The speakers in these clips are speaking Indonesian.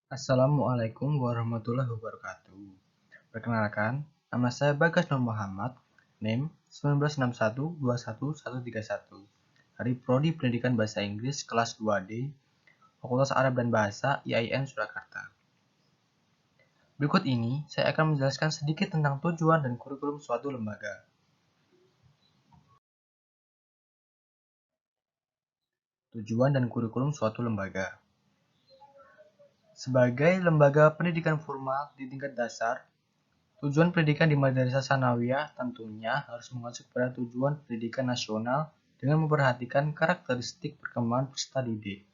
Assalamualaikum warahmatullahi wabarakatuh. Perkenalkan, nama saya Bagas Nur Muhammad, NIM 1961211131, dari Prodi Pendidikan Bahasa Inggris kelas 2D, Fakultas Arab dan Bahasa IAIN Surakarta. Berikut ini, saya akan menjelaskan sedikit tentang tujuan dan kurikulum suatu lembaga. Tujuan dan kurikulum suatu lembaga. Sebagai lembaga pendidikan formal di tingkat dasar, tujuan pendidikan di Madrasah Tsanawiyah tentunya harus mengacu pada tujuan pendidikan nasional dengan memperhatikan karakteristik perkembangan peserta didik,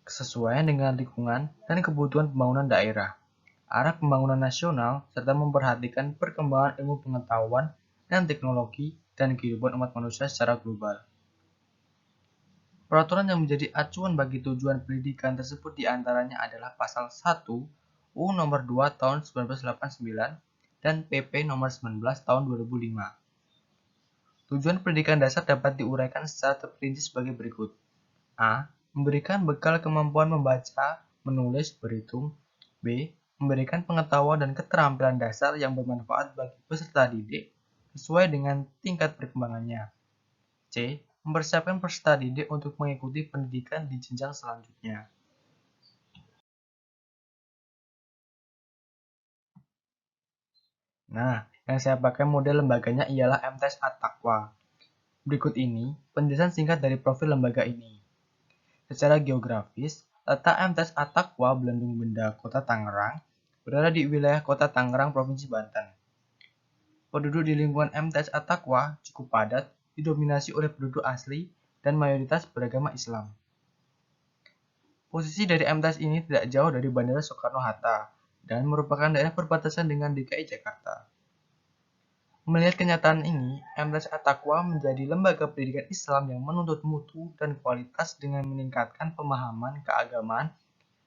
kesesuaian dengan lingkungan dan kebutuhan pembangunan daerah, arah pembangunan nasional, serta memperhatikan perkembangan ilmu pengetahuan dan teknologi dan kehidupan umat manusia secara global. Peraturan yang menjadi acuan bagi tujuan pendidikan tersebut diantaranya adalah Pasal 1 UU Nomor 2 Tahun 1989 dan PP Nomor 19 Tahun 2005. Tujuan pendidikan dasar dapat diuraikan secara terperinci sebagai berikut. A. Memberikan bekal kemampuan membaca, menulis, berhitung. B. Memberikan pengetahuan dan keterampilan dasar yang bermanfaat bagi peserta didik sesuai dengan tingkat perkembangannya. C. Mempersiapkan peserta didik untuk mengikuti pendidikan di jenjang selanjutnya. Nah, yang saya pakai model lembaganya ialah MTS At-Taqwa. Berikut ini penjelasan singkat dari profil lembaga ini. Secara geografis, letak MTS At-Taqwa Belendung Benda Kota Tangerang berada di wilayah Kota Tangerang, Provinsi Banten. Penduduk di lingkungan MTS At-Taqwa cukup padat, didominasi oleh penduduk asli dan mayoritas beragama Islam. Posisi dari MTS ini tidak jauh dari Bandara Soekarno-Hatta dan merupakan daerah perbatasan dengan DKI Jakarta. Melihat kenyataan ini, MTS At-Taqwa menjadi lembaga pendidikan Islam yang menuntut mutu dan kualitas dengan meningkatkan pemahaman keagamaan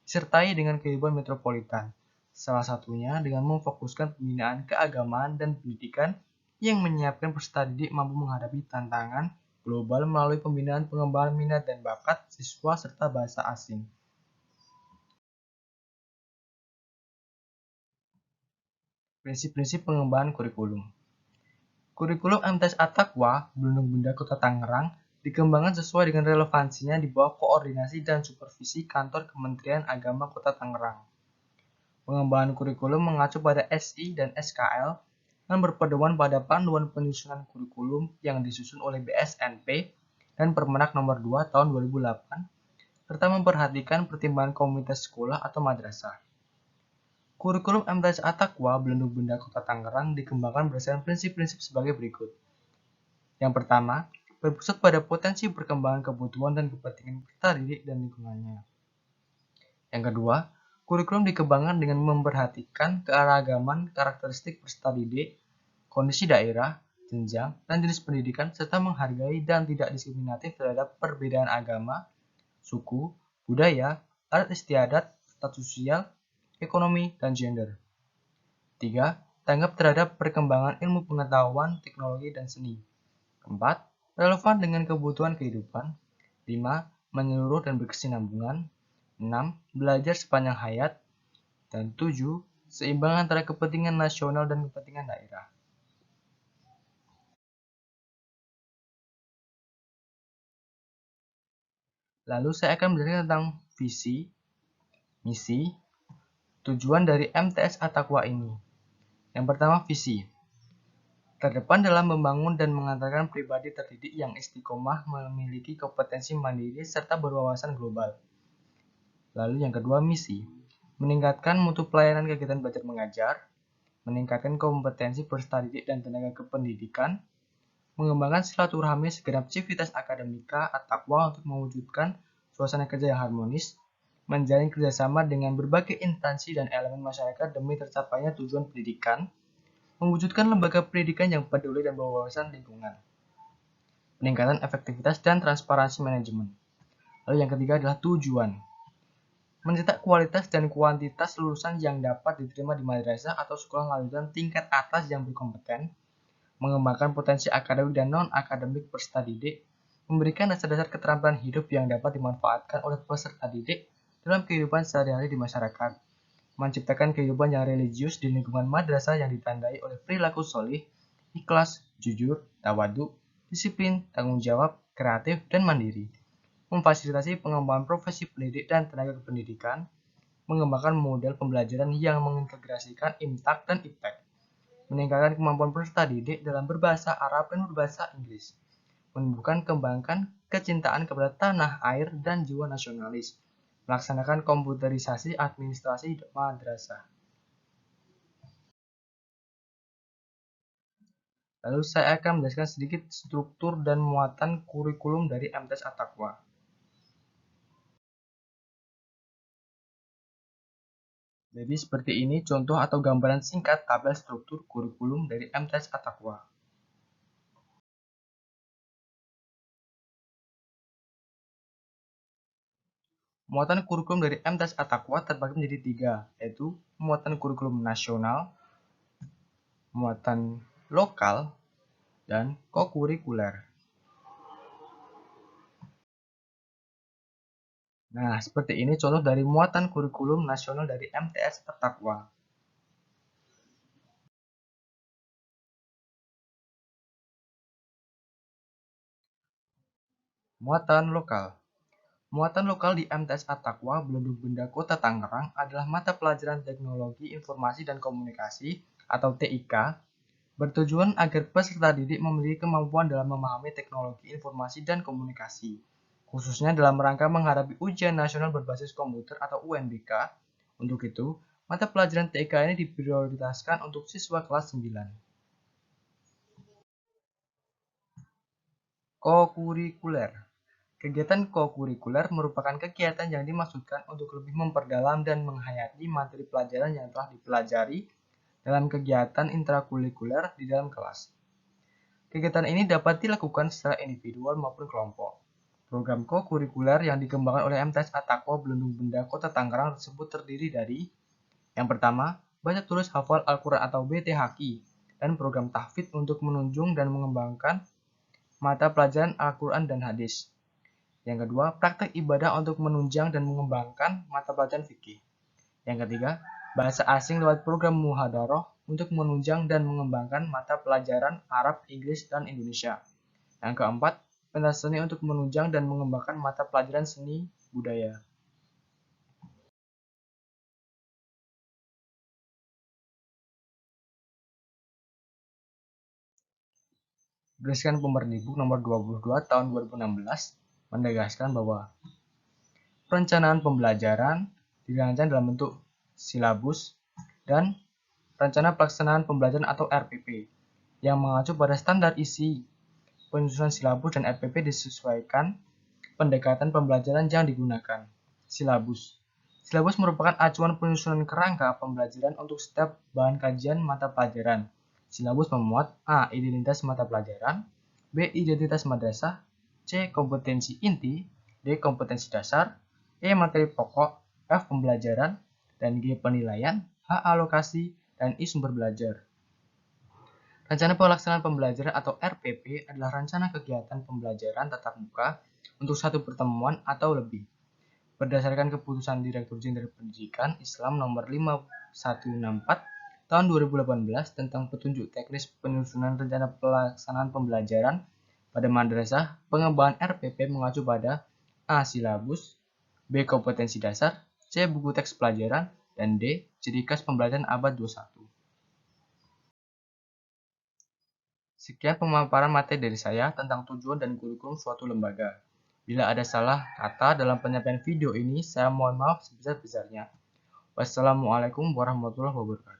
disertai dengan kehidupan metropolitan. Salah satunya dengan memfokuskan pembinaan keagamaan dan pendidikan yang menyiapkan peserta didik mampu menghadapi tantangan global melalui pembinaan pengembangan minat dan bakat siswa serta bahasa asing. Prinsip-prinsip pengembangan kurikulum. Kurikulum MTS At-Taqwa Belendung Benda Kota Tangerang dikembangkan sesuai dengan relevansinya di bawah koordinasi dan supervisi Kantor Kementerian Agama Kota Tangerang. Pengembangan kurikulum mengacu pada SI dan SKL dan berpedoman pada panduan penyusunan kurikulum yang disusun oleh BSNP dan Permenak Nomor 2 Tahun 2008 serta memperhatikan pertimbangan komunitas sekolah atau madrasah. Kurikulum MTS At-Taqwa Belendung Benda Kota Tangerang dikembangkan berdasarkan prinsip-prinsip sebagai berikut. Yang pertama, berpusat pada potensi perkembangan kebutuhan dan kepentingan peserta didik dan lingkungannya. Yang kedua, kurikulum dikembangkan dengan memperhatikan keanekaragaman karakteristik peserta didik, kondisi daerah, jenjang, dan jenis pendidikan, serta menghargai dan tidak diskriminatif terhadap perbedaan agama, suku, budaya, adat istiadat, status sosial, ekonomi, dan gender. 3. Tanggap terhadap perkembangan ilmu pengetahuan, teknologi, dan seni. 4. Relevan dengan kebutuhan kehidupan. 5. Menyeluruh dan berkesinambungan. 6. Belajar sepanjang hayat. Dan 7. Seimbang antara kepentingan nasional dan kepentingan daerah. Lalu saya akan menjelaskan tentang visi, misi, tujuan dari MTS At-Taqwa ini. Yang pertama, visi. Terdepan dalam membangun dan mengantarkan pribadi terdidik yang istiqomah memiliki kompetensi mandiri serta berwawasan global. Lalu yang kedua, misi. Meningkatkan mutu pelayanan kegiatan belajar mengajar, meningkatkan kompetensi peserta didik dan tenaga kependidikan, mengembangkan silaturahmi segenap civitas akademika At-Taqwa untuk mewujudkan suasana kerja yang harmonis, menjalin kerjasama dengan berbagai instansi dan elemen masyarakat demi tercapainya tujuan pendidikan, mewujudkan lembaga pendidikan yang peduli dan berwawasan lingkungan, peningkatan efektivitas dan transparansi manajemen. Lalu yang ketiga adalah tujuan. Mencetak kualitas dan kuantitas lulusan yang dapat diterima di madrasah atau sekolah lanjutan tingkat atas yang berkompeten, mengembangkan potensi akademik dan non-akademik peserta didik, memberikan dasar-dasar keterampilan hidup yang dapat dimanfaatkan oleh peserta didik, dalam kehidupan sehari-hari di masyarakat, menciptakan kehidupan yang religius di lingkungan madrasah yang ditandai oleh perilaku sholih, ikhlas, jujur, tawadu, disiplin, tanggung jawab, kreatif, dan mandiri, memfasilitasi pengembangan profesi pendidik dan tenaga kependidikan, mengembangkan model pembelajaran yang mengintegrasikan imtak dan iptek, meningkatkan kemampuan peserta didik dalam berbahasa Arab dan berbahasa Inggris, menumbuhkan kembangkan kecintaan kepada tanah air dan jiwa nasionalis, melaksanakan komputerisasi administrasi madrasah. Lalu saya akan menjelaskan sedikit struktur dan muatan kurikulum dari MTS At-Taqwa. Jadi seperti ini contoh atau gambaran singkat tabel struktur kurikulum dari MTS At-Taqwa. Muatan kurikulum dari MTS At-Taqwa terbagi menjadi 3, yaitu muatan kurikulum nasional, muatan lokal, dan kokurikuler. Nah, seperti ini contoh dari muatan kurikulum nasional dari MTS At-Taqwa. Muatan lokal. Muatan lokal di MTS At-Taqwa Belendung Benda Kota Tangerang adalah mata pelajaran Teknologi Informasi dan Komunikasi atau TIK, bertujuan agar peserta didik memiliki kemampuan dalam memahami teknologi informasi dan komunikasi, khususnya dalam rangka menghadapi ujian nasional berbasis komputer atau UNBK. Untuk itu, mata pelajaran TIK ini diprioritaskan untuk siswa kelas 9. Kokurikuler. Kegiatan kokurikuler merupakan kegiatan yang dimaksudkan untuk lebih memperdalam dan menghayati materi pelajaran yang telah dipelajari dalam kegiatan intrakurikuler di dalam kelas. Kegiatan ini dapat dilakukan secara individual maupun kelompok. Program kokurikuler yang dikembangkan oleh MTS At-Taqwa Belendung Benda Kota Tangerang tersebut terdiri dari yang pertama, baca tulis hafal Al-Quran atau BTHQ, dan program tahfidz untuk menunjang dan mengembangkan mata pelajaran Al-Quran dan hadis. Yang kedua, praktek ibadah untuk menunjang dan mengembangkan mata pelajaran fikih. Yang ketiga, bahasa asing lewat program muhadaroh untuk menunjang dan mengembangkan mata pelajaran Arab, Inggris, dan Indonesia. Yang keempat, pentas seni untuk menunjang dan mengembangkan mata pelajaran seni budaya. Berdasarkan Permendikbud nomor 22 tahun 2016 menegaskan bahwa perencanaan pembelajaran dirancang dalam bentuk silabus dan rencana pelaksanaan pembelajaran atau RPP yang mengacu pada standar isi penyusunan silabus dan RPP disesuaikan pendekatan pembelajaran yang digunakan. Silabus. Silabus merupakan acuan penyusunan kerangka pembelajaran untuk setiap bahan kajian mata pelajaran. Silabus memuat A. Identitas mata pelajaran, B. Identitas madrasah, C. Kompetensi inti, D. Kompetensi dasar, E. Materi pokok, F. Pembelajaran, dan G. Penilaian, H. Alokasi, dan I. Sumber belajar. Rencana pelaksanaan pembelajaran atau RPP adalah rencana kegiatan pembelajaran tatap muka untuk satu pertemuan atau lebih. Berdasarkan keputusan Direktur Jenderal Pendidikan Islam nomor 5164 tahun 2018 tentang petunjuk teknis penyusunan rencana pelaksanaan pembelajaran pada madrasah, pengembangan RPP mengacu pada A. Silabus, B. Kompetensi dasar, C. Buku teks pelajaran, dan D. Ciri khas pembelajaran abad 21. Sekian pemaparan materi dari saya tentang tujuan dan kurikulum suatu lembaga. Bila ada salah kata dalam penyampaian video ini, saya mohon maaf sebesar-besarnya. Wassalamualaikum warahmatullahi wabarakatuh.